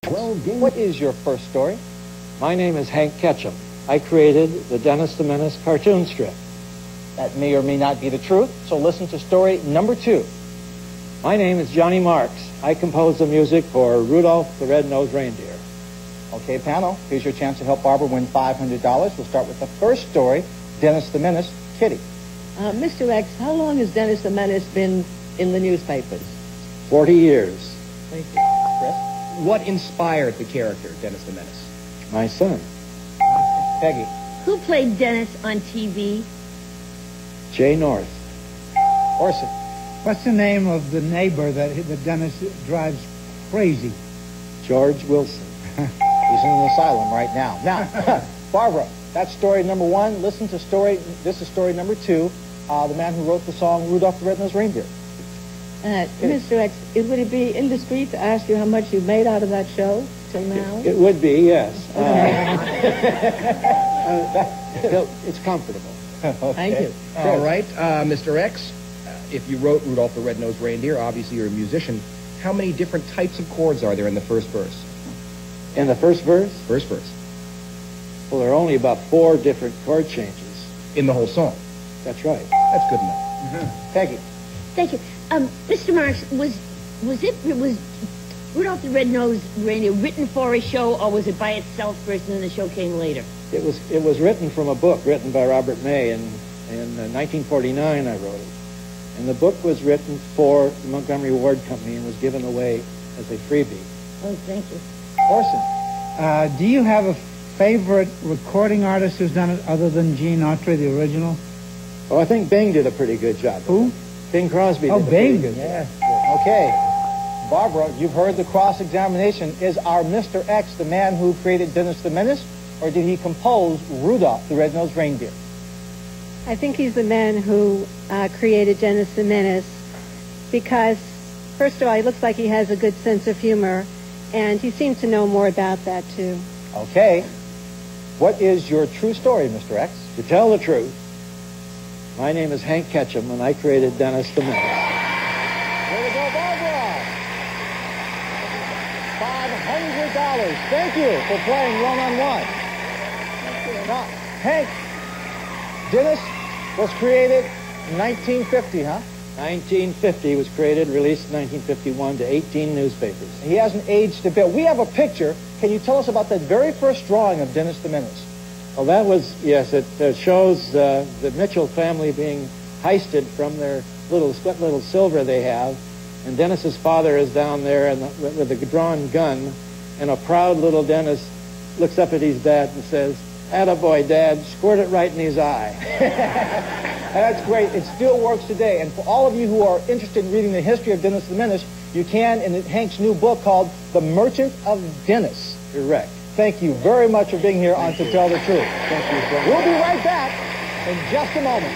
12 games. What is your first story? My name is Hank Ketchum. I created the Dennis the Menace cartoon strip. That may or may not be the truth, so listen to story number 2. My name is Johnny Marks. I composed the music for Rudolph the Red-Nosed Reindeer. Okay, panel, here's your chance to help Barbara win $500. We'll start with the first story, Dennis the Menace, Kitty. Mr. X, how long has Dennis the Menace been in the newspapers? 40 years. Thank you. Chris? What inspired the character, Dennis the Menace? My son, Peggy. Who played Dennis on TV? Jay North. Orson. What's the name of the neighbor that Dennis drives crazy? George Wilson. He's in an asylum right now. Now, Barbara, that's story number 1. Listen to this is story number 2, the man who wrote the song Rudolph the Red-Nosed Reindeer. Mr. X, would it be indiscreet to ask you how much you made out of that show till now? It would be, yes. It's comfortable. Okay. Thank you. All right, Mr. X, if you wrote Rudolph the Red-Nosed Reindeer, obviously you're a musician. How many different types of chords are there in the first verse? In the first verse? First verse. Well, there are only about 4 different chord changes. In the whole song. That's right. That's good enough. Peggy. Thank you. Mr. Marks, was Rudolph the Red-Nosed Reindeer written for a show, or was it by itself first and then the show came later? It was written from a book written by Robert May in 1949. I wrote it, and the book was written for the Montgomery Ward Company and was given away as a freebie. Oh, thank you. Orson. Do you have a favorite recording artist who's done it other than Gene Autry, the original? Oh, I think Bing did a pretty good job. Who? Bing Crosby. Oh, did a pretty Bing. good job. Yeah. Okay. Barbara, you've heard the cross-examination. Is our Mr. X the man who created Dennis the Menace, or did he compose Rudolph the Red-Nosed Reindeer? I think he's the man who created Dennis the Menace because, first of all, he looks like he has a good sense of humor, and he seems to know more about that, too. Okay. What is your true story, Mr. X? To tell the truth, my name is Hank Ketchum, and I created Dennis the Menace. Way to go, Barbara! $500. Thank you for playing one-on-one. Now, Hank, Dennis was created in 1950, huh? 1950 was created, released in 1951 to 18 newspapers. He hasn't aged a bit. We have a picture. Can you tell us about the very first drawing of Dennis the Menace? Well, that was, yes, it shows the Mitchell family being heisted from their split little silver they have. And Dennis's father is down there with a drawn gun. And a proud little Dennis looks up at his dad and says, "Attaboy, Dad, squirt it right in his eye." That's great. It still works today. And for all of you who are interested in reading the history of Dennis the Menace, you can in Hank's new book called The Merchant of Dennis. Correct. Thank you very much for being here on To Tell the Truth. Thank you so much. We'll be right back in just a moment.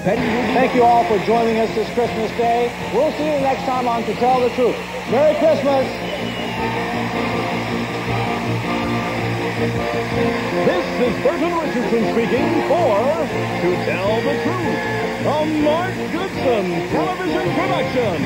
Thank you all for joining us this Christmas Day. We'll see you next time on To Tell the Truth. Merry Christmas. This is Burton Richardson speaking for To Tell the Truth, a Mark Goodson television production.